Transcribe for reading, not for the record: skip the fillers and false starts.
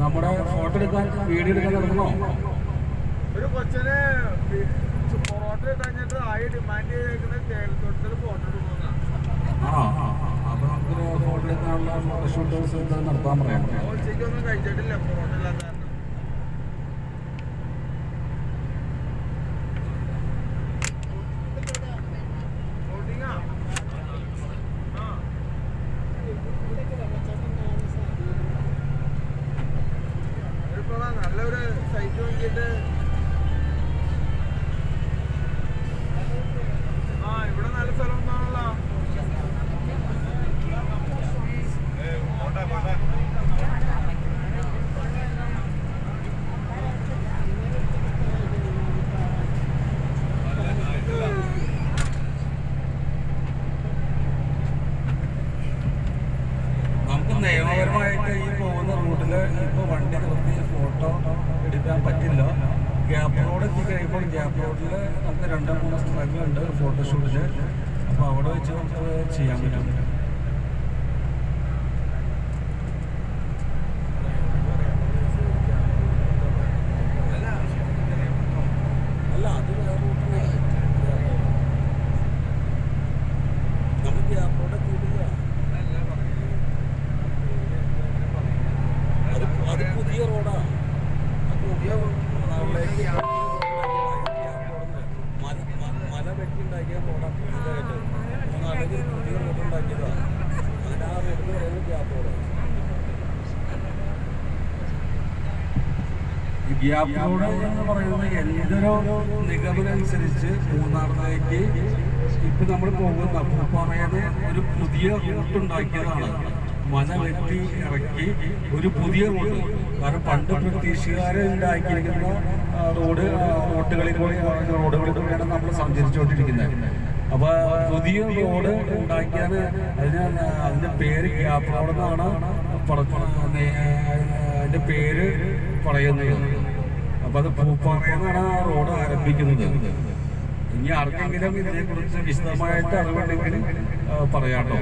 നമ്മുടെ ഫോട്ടോ എടുക്കാൻ വീഡിയോ എടുക്കാൻ നടക്കണോ? ഒരു കൊച്ചിനെ പൊറോട്ട കഴിഞ്ഞിട്ട് ആയി ഡിമാൻഡ് ചെയ്തേക്കുന്നത് കേരളത്തിൽ ഫോട്ടോ എടുക്കുന്ന. അപ്പൊ നമുക്ക് ഫോട്ടോ എടുക്കാനുള്ള ഫോട്ടോഷൂട്ട് നടത്താൻ പറയാം. ഉച്ചയ്ക്കൊന്നും കഴിച്ചിട്ടില്ല പൊറോട്ട ഇല്ലാത്ത. നല്ലൊരു സൈറ്റ് നോക്കിയിട്ട് ഇവിടെ നല്ല സ്ഥലം ഒന്നാണല്ലോ. നമുക്ക് നിയമപരമായിട്ട് ഈ പോകുന്ന റൂട്ടില് ഇപ്പൊ വണ്ടി നിർത്തി ഫോട്ടോ എടുക്കാൻ പറ്റില്ല. ഗ്യാപ്പ് റോഡ് എത്തിക്കഴിയുമ്പോൾ ഗ്യാപ്പ് റോഡിൽ നമുക്ക് 2-3 സ്ഥലങ്ങളുണ്ട് ഫോട്ടോഷൂട്ടിന്. അപ്പോൾ അവിടെ വെച്ച് നമുക്ക് ചെയ്യാൻ പറ്റും. അല്ല അത് റൂട്ടിന് നമുക്ക് ഗ്യാപ്പ് റോഡ് എത്തിയിട്ടില്ല. അത് പുതിയ റോഡാണ്. മല വെട്ടിണ്ടാക്കിയ റോഡാണ്. പുതിയതായിട്ട് 3-4 പുതിയ റോഡ് ഉണ്ടാക്കിയതാണ്. അതിന് ആ റോഡിന് പറയുന്നത് ഗ്യാപ്പ് റോഡ്. ഈ ഗ്യാപ്പ് റോഡ് എന്ന് പറയുന്നത് എന്തൊരു നിഗമനം അനുസരിച്ച് മൂന്നാറിലേക്ക് ഇപ്പം നമ്മൾ പോകുന്ന പറയുന്നത് ഒരു പുതിയ റൂട്ടുണ്ടാക്കിയതാണ്. മല വെട്ടി ഇറക്കി ഒരു പുതിയ റോഡ്. കാരണം പണ്ട് ബ്രിട്ടീഷുകാരെ ഉണ്ടാക്കിയിരിക്കുന്ന റോഡുകളിൽ കൂടിയാണ് നമ്മൾ സഞ്ചരിച്ചുകൊണ്ടിരിക്കുന്നത്. അപ്പോൾ പുതിയ റോഡ് ഉണ്ടാക്കിയാൽ അതിൻ്റെ പേര് ഗ്യാപ്പ് റോഡ് എന്നാണ് അതിൻ്റെ പേര് പറയുന്നത്. അപ്പോൾ അത് പൂപ്പാറയെന്നാണ് ആ റോഡ് ആരംഭിക്കുന്നത്. ഇനി ആർക്കെങ്കിലും ഇതിനെക്കുറിച്ച് വിശദമായിട്ട് അറിവുണ്ടെങ്കിൽ പറയാട്ടോ.